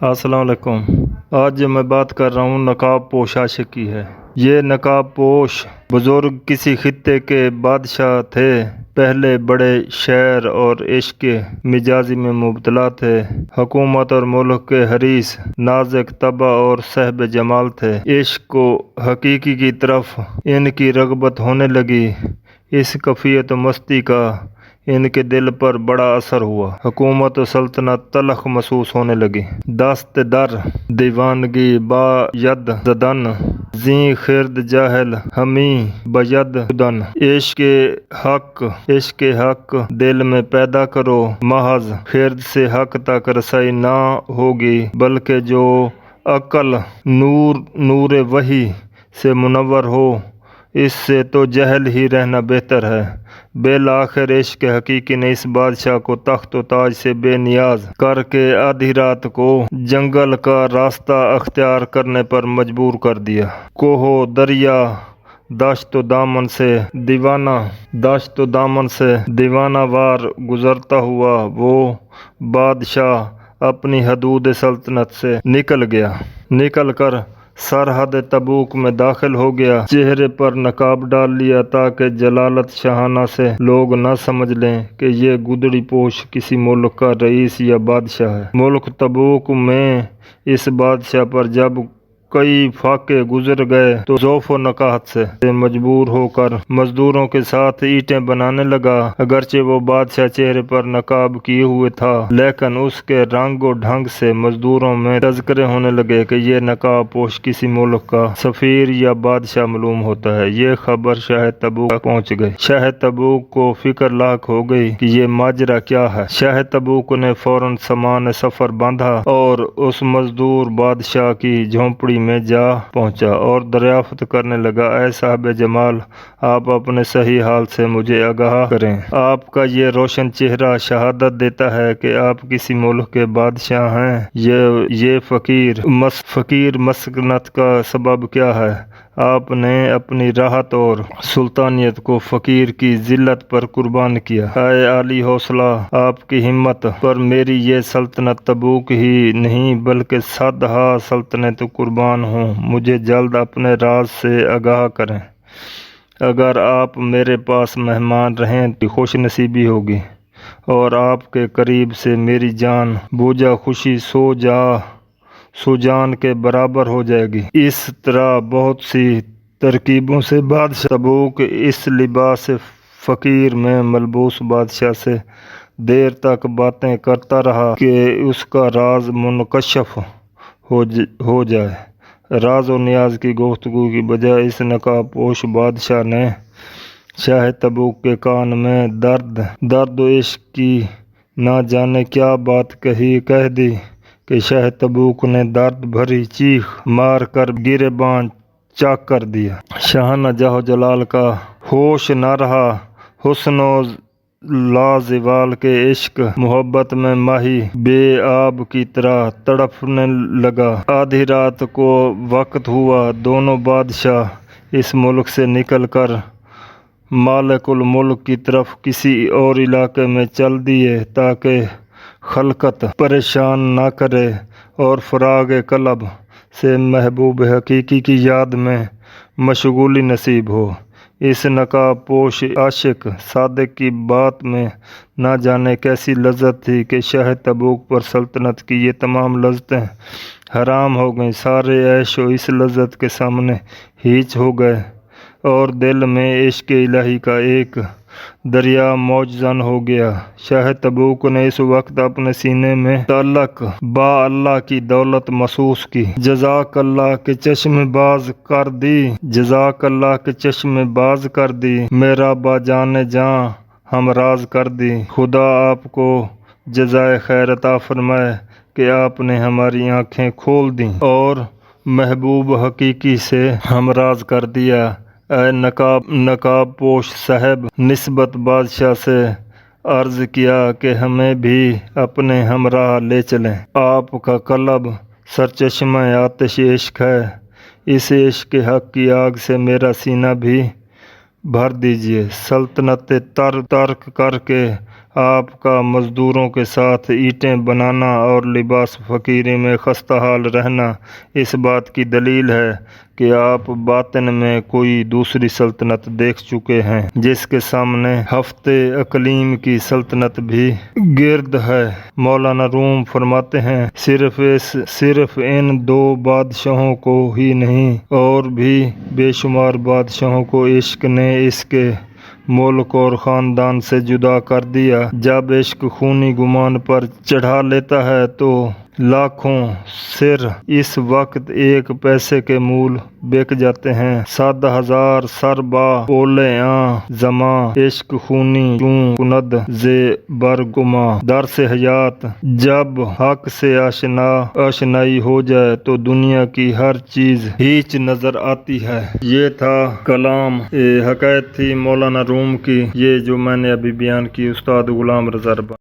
السلام علیکم۔ آج میں بات کر رہا ہوں نقاب پوش عاشق کی ہے۔ یہ نقاب پوش بزرگ کسی خطے کے بادشاہ تھے۔ پہلے بڑے شعر اور عشق مجازی میں مبتلا تھے۔ حکومت اور ملک کے حریص، نازک طبع اور صاحب جمال تھے۔ عشق و حقیقی کی طرف ان کی رغبت ہونے لگی۔ اس کیفیت و مستی کا ان کے دل پر بڑا اثر ہوا۔ حکومت و سلطنت تلخ محسوس ہونے لگی۔ دست در دیوانگی با ید زدن، زیں خرد جاہل ہمی بید شدن۔ عشق حق دل میں پیدا کرو، محض خرد سے حق تک رسائی نہ ہوگی، بلکہ جو عقل نور وحی سے منور ہو، اس سے تو جہل ہی رہنا بہتر ہے۔ بالآخر عشق حقیقی نے اس بادشاہ کو تخت و تاج سے بے نیاز کر کے آدھی رات کو جنگل کا راستہ اختیار کرنے پر مجبور کر دیا۔ کوہ و دریا، دشت و دامن سے دیوانہ وار گزرتا ہوا وہ بادشاہ اپنی حدود سلطنت سے نکل کر سرحد تبوک میں داخل ہو گیا۔ چہرے پر نقاب ڈال لیا تاکہ جلالت شاہانہ سے لوگ نہ سمجھ لیں کہ یہ گدڑی پوش کسی ملک کا رئیس یا بادشاہ ہے۔ ملک تبوک میں اس بادشاہ پر جب کئی فاقے گزر گئے تو ضعف و نقاہت سے مجبور ہو کر مزدوروں کے ساتھ اینٹیں بنانے لگا۔ اگرچہ وہ بادشاہ چہرے پر نقاب کیے ہوئے تھا، لیکن اس کے رنگ و ڈھنگ سے مزدوروں میں تذکرے ہونے لگے کہ یہ نقاب پوش کسی ملک کا سفیر یا بادشاہ معلوم ہوتا ہے۔ یہ خبر شاہ تبوک تک پہنچ گئی۔ شاہ تبوک کو فکر لاحق ہو گئی کہ یہ ماجرا کیا ہے۔ شاہ تبوک نے فوراً سامان سفر باندھا اور اس مزدور بادشاہ کی جھونپڑی میں جا پہنچا اور دریافت کرنے لگا، اے صاحب جمال، آپ اپنے صحیح حال سے مجھے آگاہ کریں۔ آپ کا یہ روشن چہرہ شہادت دیتا ہے کہ آپ کسی ملک کے بادشاہ ہیں۔ یہ فقیر مسکنت کا سبب کیا ہے؟ آپ نے اپنی راحت اور سلطانیت کو فقیر کی ذلت پر قربان کیا۔ اے عالی حوصلہ، آپ کی ہمت پر میری یہ سلطنت تبوک ہی نہیں بلکہ 100 سلطنت قربان ہوں۔ مجھے جلد اپنے راز سے آگاہ کریں۔ اگر آپ میرے پاس مہمان رہیں تو خوش نصیبی ہوگی اور آپ کے قریب سے میری جان بوجھا خوشی سو جان کے برابر ہو جائے گی۔ اس طرح بہت سی ترکیبوں سے بادشاہ تبوک اس لباس فقیر میں ملبوس بادشاہ سے دیر تک باتیں کرتا رہا کہ اس کا راز منکشف ہو جائے۔ راز و نیاز کی گفتگو کی بجائے اس نقاب پوش بادشاہ نے شاہ تبوک کے کان میں درد و عشق کی نہ جانے کیا بات کہہ دی کہ شاہ تبوک نے درد بھری چیخ مار کر گریباں چاک کر دیا۔ شاہانہ جاہ و جلال کا ہوش نہ رہا۔ حسن و لازوال کے عشق محبت میں ماہی بے آب کی طرح تڑپنے لگا۔ آدھی رات کو وقت ہوا، دونوں بادشاہ اس ملک سے نکل کر مالک الملک کی طرف کسی اور علاقے میں چل دیے تاکہ خلقت پریشان نہ کرے اور فراغ قلب سے محبوب حقیقی کی یاد میں مشغولی نصیب ہو۔ اس نقاب پوش عاشق صادق کی بات میں نہ جانے کیسی لذت تھی کہ شاہ تبوک پر سلطنت کی یہ تمام لذتیں حرام ہو گئیں۔ سارے عیش و اس لذت کے سامنے ہیچ ہو گئے اور دل میں عشق الہی کا ایک دریا موج زن ہو گیا۔ شاہ تبوک نے اس وقت اپنے سینے میں تعلق با اللہ کی دولت محسوس کی۔ جزاک اللہ کے چشم باز کر دی، میرا با جان جاں ہم راز کر دی۔ خدا آپ کو جزائے خیر عطا فرمائے کہ آپ نے ہماری آنکھیں کھول دیں اور محبوب حقیقی سے ہمراز کر دیا۔ اے نقاب پوش صاحب، نسبت بادشاہ سے عرض کیا کہ ہمیں بھی اپنے ہمراہ لے چلیں۔ آپ کا قلب سرچشمہ آتش عشق ہے، اس عشق حق کی آگ سے میرا سینہ بھی بھر دیجیے۔ سلطنت ترک کر کے آپ کا مزدوروں کے ساتھ اینٹیں بنانا اور لباس فقیری میں خستہ حال رہنا اس بات کی دلیل ہے کہ آپ باطن میں کوئی دوسری سلطنت دیکھ چکے ہیں جس کے سامنے ہفتے اقلیم کی سلطنت بھی گرد ہے۔ مولانا روم فرماتے ہیں صرف ان 2 بادشاہوں کو ہی نہیں اور بھی بے شمار بادشاہوں کو عشق نے اس کے ملک اور خاندان سے جدا کر دیا۔ جب عشق خونی گمان پر چڑھا لیتا ہے تو لاکھوں سر اس وقت 1 پیسے کے مول بک جاتے ہیں۔ 100,000 سر با اولے زماں عشق خونی چوں کند زے برگما درس حیات۔ جب حق سے آشنائی ہو جائے تو دنیا کی ہر چیز ہیچ نظر آتی ہے۔ یہ تھا کلام، حکایت تھی مولانا روم کی، یہ جو میں نے ابھی بیان کی استاد غلام رضا ربانی۔